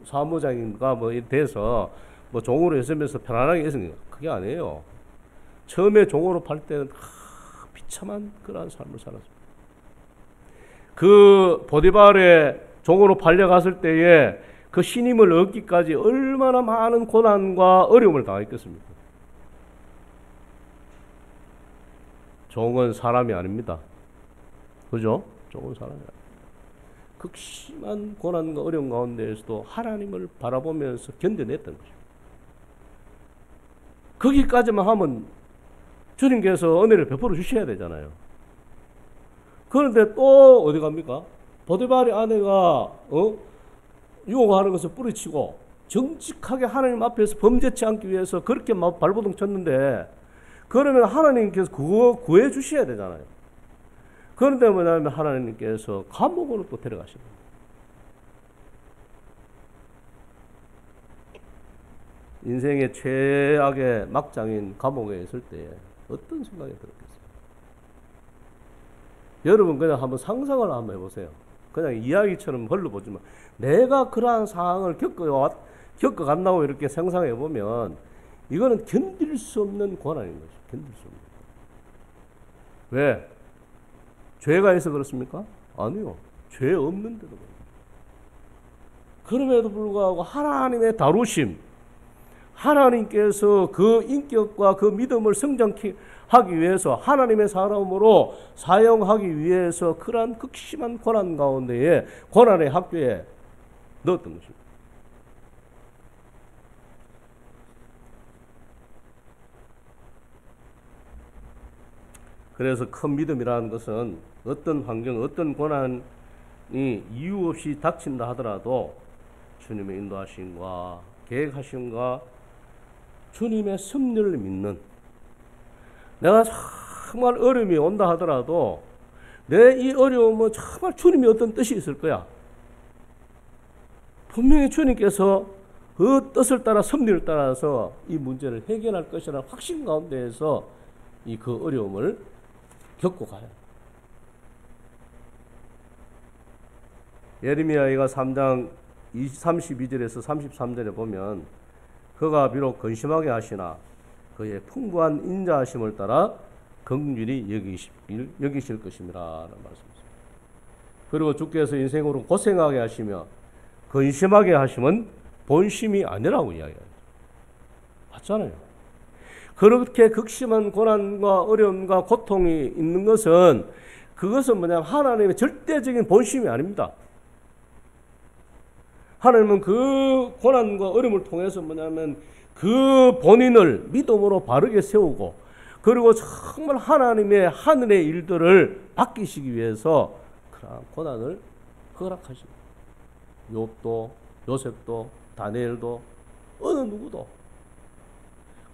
사무장인가 뭐 돼서 뭐 종으로 있으면서 편안하게 있으니까 그게 아니에요. 처음에 종으로 팔 때는 비참한 그러한 삶을 살았습니다. 그 보디발의 종으로 팔려갔을 때에 그 신임을 얻기까지 얼마나 많은 고난과 어려움을 당했겠습니까? 종은 사람이 아닙니다. 그죠? 종은 사람이 아닙니다. 극심한 고난과 어려움 가운데에서도 하나님을 바라보면서 견뎌냈던 것입니다. 거기까지만 하면 주님께서 은혜를 베풀어 주셔야 되잖아요. 그런데 또 어디 갑니까? 보디발의 아내가 유혹하는 것을 뿌리치고 정직하게 하나님 앞에서 범죄치 않기 위해서 그렇게 막 발버둥 쳤는데 그러면 하나님께서 그거 구해 주셔야 되잖아요. 그런데 뭐냐면 하나님께서 감옥으로 또 데려가시는 거예요. 인생의 최악의 막장인 감옥에 있을 때 어떤 생각이 들었겠어요? 여러분 그냥 한번 상상을 한번 해보세요. 그냥 이야기처럼 흘러보지만 내가 그러한 상황을 겪어간다고 이렇게 상상해보면 이거는 견딜 수 없는 고난인 거죠. 견딜 수 없는. 왜? 죄가 있어 그렇습니까? 아니요. 죄 없는데도 그럼에도 불구하고 하나님의 다루심, 하나님께서 그 인격과 그 믿음을 성장하기 위해서 하나님의 사람으로 사용하기 위해서 그러한 극심한 고난 가운데에 고난의 학교에 넣었던 것입니다. 그래서 큰 믿음이라는 것은 어떤 환경, 어떤 고난이 이유 없이 닥친다 하더라도 주님의 인도하심과 계획하심과 주님의 섭리를 믿는, 내가 정말 어려움이 온다 하더라도 내 이 어려움은 정말 주님이 어떤 뜻이 있을 거야. 분명히 주님께서 그 뜻을 따라 섭리를 따라서 이 문제를 해결할 것이라는 확신 가운데에서 이 그 어려움을 겪고 가요. 예레미야가 3장 32절에서 33절에 보면 그가 비록 근심하게 하시나 그의 풍부한 인자하심을 따라 긍휼히 여기실 것입니다 라는 말씀입니다. 그리고 주께서 인생으로 고생하게 하시며 근심하게 하심은 본심이 아니라고 이야기합니다. 맞잖아요. 그렇게 극심한 고난과 어려움과 고통이 있는 것은 그것은 뭐냐면 하나님의 절대적인 본심이 아닙니다. 하나님은 그 고난과 어려움을 통해서 뭐냐면 그 본인을 믿음으로 바르게 세우고 그리고 정말 하나님의 하늘의 일들을 바뀌시기 위해서 그러한 고난을 허락하십니다. 욥도 요셉도 다니엘도 어느 누구도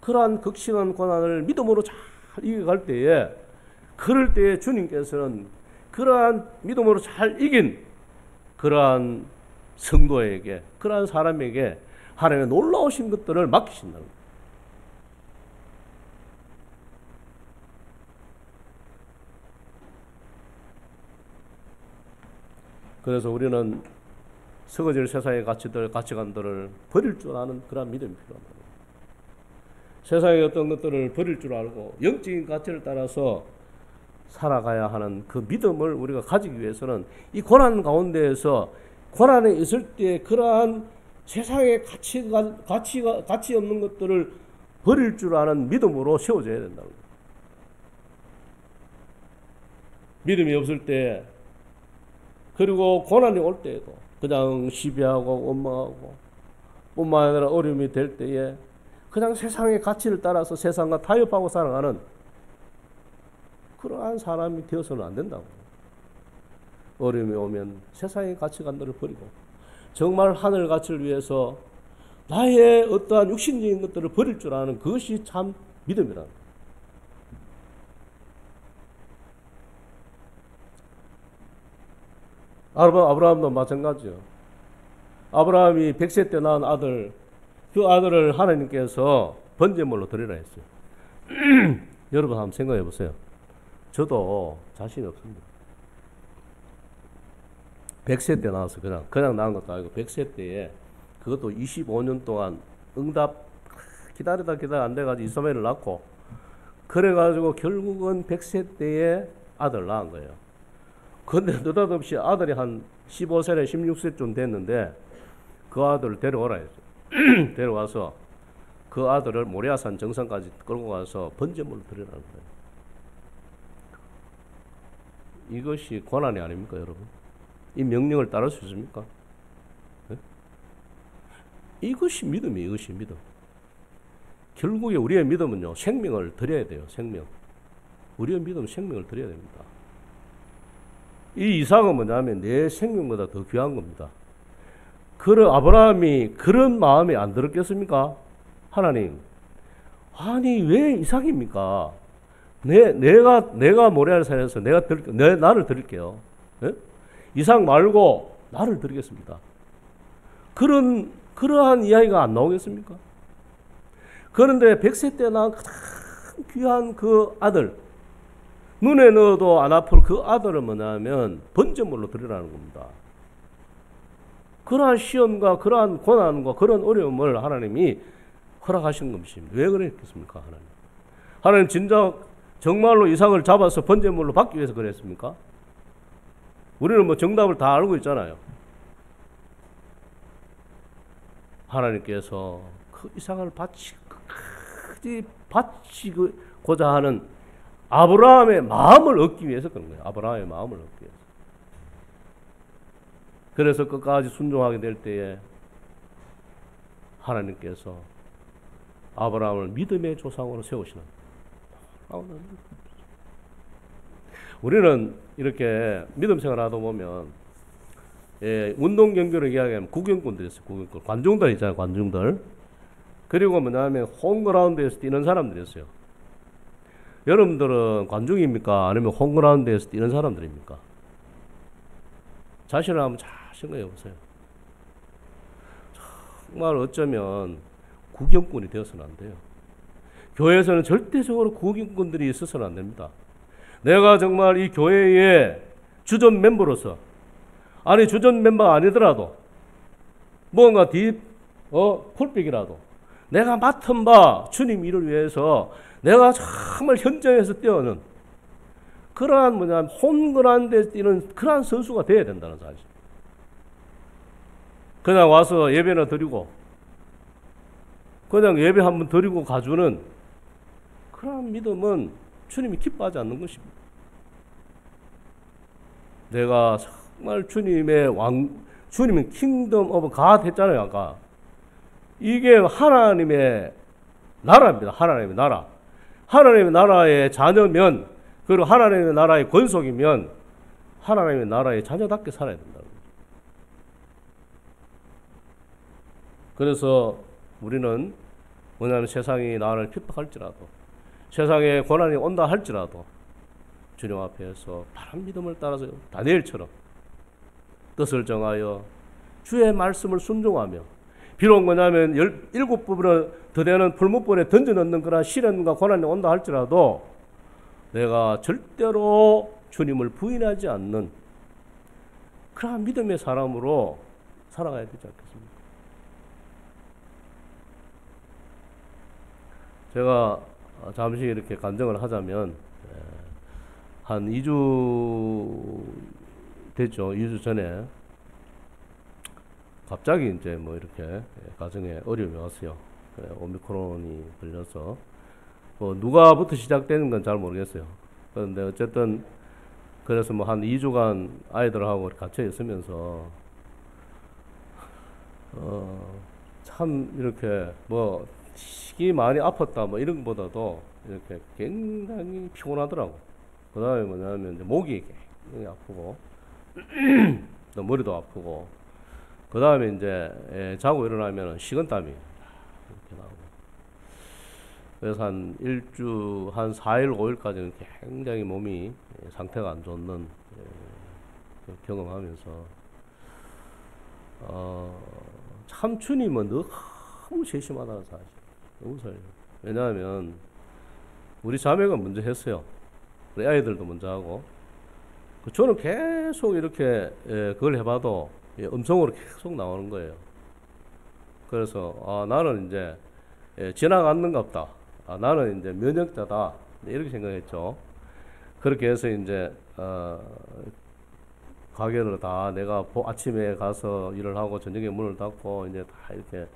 그러한 극심한 고난을 믿음으로 잘 이겨갈 때에 그럴 때에 주님께서는 그러한 믿음으로 잘 이긴 그러한 성도에게 그러한 사람에게 하나님의 놀라우신 것들을 맡기신다는 거예요. 그래서 우리는 썩어질 세상의 가치관들을 버릴 줄 아는 그러한 믿음이 필요합니다. 세상의 어떤 것들을 버릴 줄 알고 영적인 가치를 따라서 살아가야 하는 그 믿음을 우리가 가지기 위해서는 이 고난 가운데에서 고난에 있을 때 그러한 세상의 가치 없는 것들을 버릴 줄 아는 믿음으로 세워져야 된다는 거예요. 믿음이 없을 때, 그리고 고난이 올 때에도 그냥 시비하고 원망하고 뿐만 아니라 어려움이 될 때에 그냥 세상의 가치를 따라서 세상과 타협하고 살아가는 그러한 사람이 되어서는 안 된다고. 어려움이 오면 세상의 가치관들을 버리고 정말 하늘 가치를 위해서 나의 어떠한 육신적인 것들을 버릴 줄 아는 그것이 참 믿음이라. 아브라함도 마찬가지요. 아브라함이 100세 때 낳은 아들, 그 아들을 하나님께서 번제물로 드리라 했어요. 여러분 한번 생각해 보세요. 저도 자신이 없습니다. 100세 때 나와서 그냥 낳은 것도 아니고 100세 때에 그것도 25년 동안 응답 기다리다 안 돼가지고 이스마엘을 낳고 그래가지고 결국은 100세 때에 아들 낳은 거예요. 그런데 느닷없이 아들이 한 15세나 16세쯤 됐는데 그 아들을 데려오라 했어요. 데려와서 그 아들을 모리아산 정상까지 끌고 가서 번제물로 드리라는 거예요. 이것이 고난이 아닙니까, 여러분? 이 명령을 따를 수 있습니까? 네? 이것이 믿음이에요. 이것이 믿음. 결국에 우리의 믿음은요, 생명을 드려야 돼요. 생명. 우리의 믿음은 생명을 드려야 됩니다. 이 이삭은 뭐냐면 내 생명보다 더 귀한 겁니다. 아브라함이 그런 마음에 안 들었겠습니까? 하나님, 아니 왜 이삭입니까? 내가 모리아산에서 나를 드릴게요. 네? 이삭 말고 나를 드리겠습니다. 그러한 이야기가 안 나오겠습니까? 그런데 100세 때 낳은 가장 귀한 그 아들, 눈에 넣어도 안 아플 그 아들은 뭐냐면 번제물로 드리라는 겁니다. 그러한 시험과 그러한 고난과 그런 어려움을 하나님이 허락하신 것입니다. 왜 그랬겠습니까? 하나님 진짜 정말로 이삭을 잡아서 번제물로 받기 위해서 그랬습니까? 우리는 뭐 정답을 다 알고 있잖아요. 하나님께서 그 이삭을 바치고자 하는 아브라함의 마음을 얻기 위해서 그런 거예요. 아브라함의 마음을 얻기 위해서. 그래서 끝까지 순종하게 될 때에 하나님께서 아브라함을 믿음의 조상으로 세우시는. 우리는 이렇게 믿음 생활하다 보면 운동 경기를 이야기하면 구경꾼들이 있어요. 구경꾼. 관중들 있잖아요. 관중들. 그리고 뭐냐면 홈그라운드에서 뛰는 사람들이 있어요. 여러분들은 관중입니까? 아니면 홈그라운드에서 뛰는 사람들입니까? 자신을 한번 잘 생각해 보세요. 정말 어쩌면 구경꾼이 되어서는 안 돼요. 교회에서는 절대적으로 구경꾼들이 있어서는 안 됩니다. 내가 정말 이 교회의 주전 멤버로서, 아니 주전 멤버가 아니더라도 뭔가 풀백이라도 내가 맡은 바 주님 일을 위해서 내가 정말 현장에서 뛰어는 그러한 홈그라운드에 뛰는 그러한 선수가 되어야 된다는 사실. 그냥 와서 예배나 드리고 그냥 예배 한번 드리고 가주는 그러한 믿음은 주님이 기뻐하지 않는 것입니다. 내가 정말 주님은 킹덤 오브 갓 했잖아요, 아까. 이게 하나님의 나라입니다. 하나님의 나라. 하나님의 나라의 자녀면, 그리고 하나님의 나라의 권속이면 하나님의 나라의 자녀답게 살아야 된다는 거죠. 그래서 우리는 뭐냐면 세상이 나를 핍박할지라도, 세상에 고난이 온다 할지라도 주님 앞에서 바른 믿음을 따라서 다니엘처럼 뜻을 정하여 주의 말씀을 순종하며, 비록 뭐냐면 17부분을 더 되는 풀무불에 던져넣는 그런 시련과 고난이 온다 할지라도 내가 절대로 주님을 부인하지 않는 그러한 믿음의 사람으로 살아가야 되지 않겠습니까? 제가 잠시 이렇게 간증을 하자면 한 2주 됐죠. 2주 전에 갑자기 이제 뭐 이렇게 가정에 어려움이 왔어요. 오미크론이 걸려서 뭐 누가부터 시작되는 건 잘 모르겠어요. 그런데 어쨌든 그래서 뭐 한 2주간 아이들하고 갇혀 있으면서 참 이렇게 뭐 식이 많이 아팠다 뭐 이런 것보다도 이렇게 굉장히 피곤하더라고. 그 다음에 뭐냐면 이제 목이 굉장히 아프고 또 머리도 아프고 그 다음에 이제 자고 일어나면 식은땀이 이렇게 나오고 그래서 한 4일 5일까지는 굉장히 몸이 상태가 안 좋는 경험하면서 참 주님은 너무 세심하다는 사실 너무 사실 왜냐하면 우리 자매가 먼저 했어요. 우리 아이들도 먼저 하고 저는 계속 이렇게 그걸 해봐도 음성으로 계속 나오는 거예요. 그래서 나는 이제 지나갔는갑다. 나는 이제 면역자다. 이렇게 생각했죠. 그렇게 해서 이제 가게를 다 내가 아침에 가서 일을 하고 저녁에 문을 닫고 이제 다 이렇게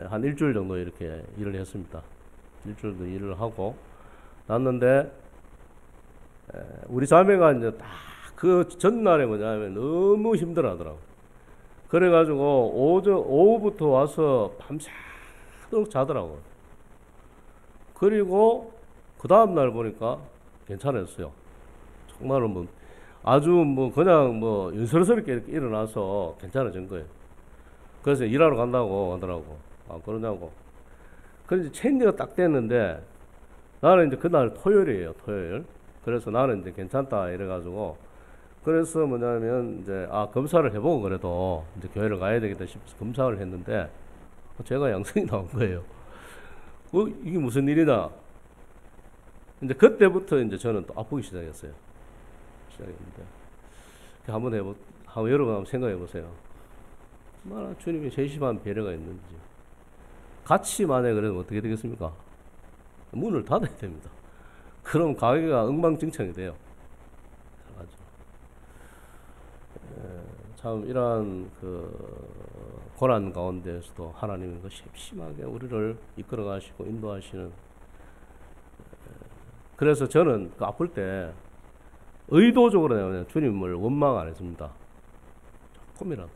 한 일주일 정도 이렇게 일을 했습니다. 일주일 정도 일을 하고 났는데 우리 자매가 이제 딱 그 전날에 뭐냐면 너무 힘들어하더라고. 그래가지고 오후부터 와서 밤새도록 자더라고. 그리고 그 다음날 보니까 괜찮았어요. 정말로 뭐 아주 뭐 그냥 뭐 연설스럽게 이렇게 일어나서 괜찮아진 거예요. 그래서 일하러 간다고 하더라고. 그러냐고. 그래서 체인지가 딱 됐는데 나는 이제 그날 토요일이에요. 토요일. 그래서 나는 이제 괜찮다 이래가지고 그래서 뭐냐면 이제 검사를 해보고 그래도 이제 교회를 가야 되겠다 싶어서 검사를 했는데 제가 양성이 나온 거예요. 이게 무슨 일이냐? 이제 그때부터 이제 저는 또 아프기 시작했어요. 시작했는데 한번 여러분 한번 생각해 보세요. 얼마나 주님이 세심한 배려가 있는지. 같이 만약에 그러면 어떻게 되겠습니까? 문을 닫아야 됩니다. 그럼 가게가 엉망진창이 돼요. 참 이러한 그 고난 가운데에서도 하나님은 그 심심하게 우리를 이끌어 가시고 인도하시는. 그래서 저는 그 아플 때 의도적으로 주님을 원망 안 했습니다. 조금이라도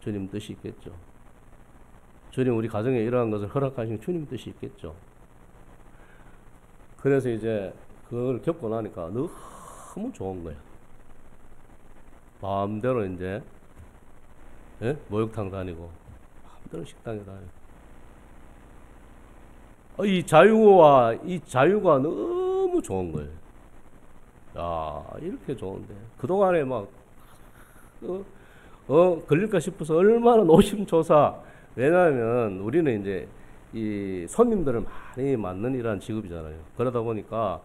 주님 뜻이 있겠죠. 주님 우리 가정에 이러한 것을 허락하신 주님 뜻이 있겠죠. 그래서 이제 그걸 겪고 나니까 너무 좋은 거야. 마음대로 이제 목욕탕 다니고 마음대로 식당에 다니고 이 자유가 너무 좋은 거예요. 야 이렇게 좋은데 그동안에 막 걸릴까 싶어서 얼마나 노심초사. 왜냐하면 우리는 이제 이 손님들을 많이 맞는 이러한 직업이잖아요. 그러다 보니까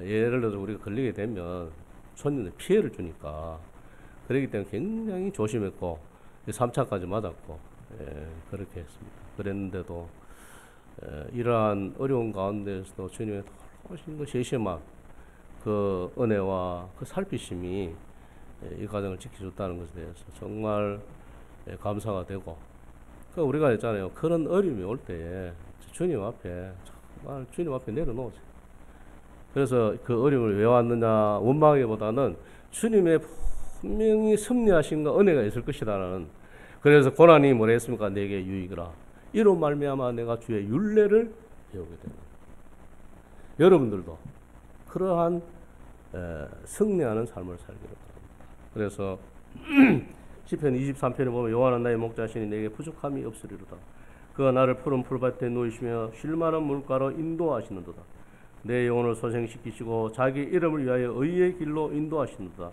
예를 들어서 우리가 걸리게 되면 손님들 피해를 주니까 그렇기 때문에 굉장히 조심했고 3차까지 맞았고 그렇게 했습니다. 그랬는데도 이러한 어려운 가운데서도 주님의 돌아오신 그 세심한 그 은혜와 그 살피심이 이 가정을 지켜줬다는 것에 대해서 정말 감사가 되고 우리가 했잖아요. 그런 어려움이 올 때에 주님 앞에 정말 주님 앞에 내려놓으세요. 그래서 그 어려움을 왜 왔느냐 원망하기보다는 주님의 분명히 섭리하신가 은혜가 있을 것이다라는. 그래서 고난이 뭐라 했습니까? 내게 유익이라. 이로 말미암아 내가 주의 율례를 배우게 됩니다. 여러분들도 그러한 승리하는 삶을 살기를 바랍니다. 그래서 시편 23편에 보면 여호와는 나의 목자시니 내게 부족함이 없으리로다. 그가 나를 푸른 풀밭에 누이시며 쉴만한 물가로 인도하시는도다. 내 영혼을 소생시키시고 자기 이름을 위하여 의의 길로 인도하시는도다.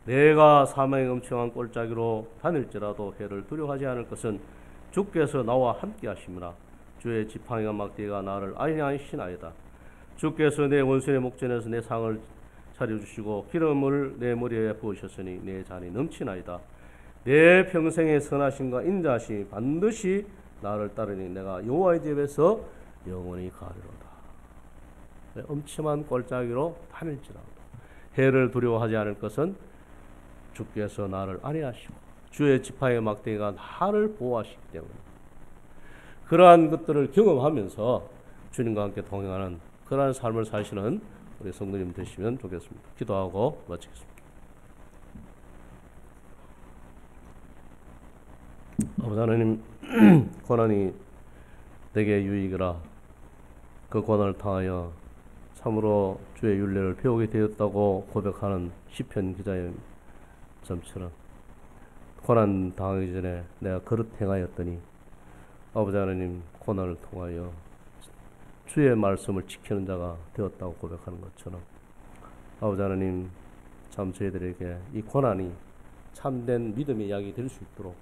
내가 사망의 엄청한 골짜기로 다닐지라도 해를 두려워하지 않을 것은 주께서 나와 함께 하심이라. 주의 지팡이와 막대기가 나를 안위하시나이다. 주께서 내 원수의 목전에서 내 상을 차려주시고 기름을 내 머리에 부으셨으니 내 잔이 넘치나이다. 내 평생의 선하심과 인자하심이 반드시 나를 따르니 내가 여호와의 집에서 영원히 가리로다. 엄침한 꼴짜기로 다닐지라도 해를 두려워하지 않을 것은 주께서 나를 안위하시고 주의 지팡이의 막대기가 나를 보호하시기 때문에 그러한 것들을 경험하면서 주님과 함께 동행하는 그러한 삶을 사시는 우리 성도님 되시면 좋겠습니다. 기도하고 마치겠습니다. 아버지 하나님, 고난이 내게 유익이라 그 고난을 통하여 참으로 주의 율례를 배우게 되었다고 고백하는 시편 기자의 점처럼 고난 당하기 전에 내가 그릇 행하였더니 아버지 하나님 고난을 통하여 주의 말씀을 지키는 자가 되었다고 고백하는 것처럼 아버지 하나님 참 저희들에게 이 고난이 참된 믿음의 약이 될 수 있도록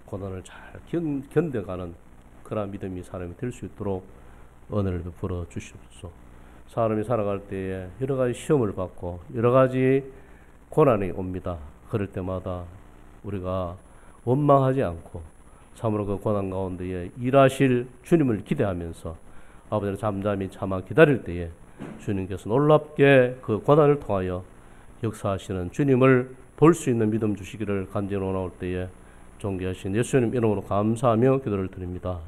고난을 잘 견뎌가는 그러한 믿음이 사람이 될 수 있도록 은혜를 베풀어 주시옵소서. 사람이 살아갈 때에 여러 가지 시험을 받고 여러 가지 고난이 옵니다. 그럴 때마다 우리가 원망하지 않고 참으로 그 고난 가운데에 일하실 주님을 기대하면서 아버지를 잠잠히 참아 기다릴 때에 주님께서 놀랍게 그 고난을 통하여 역사하시는 주님을 볼 수 있는 믿음 주시기를 간절히 원하올 때에 존귀하신 예수님 이름으로 감사하며 기도를 드립니다.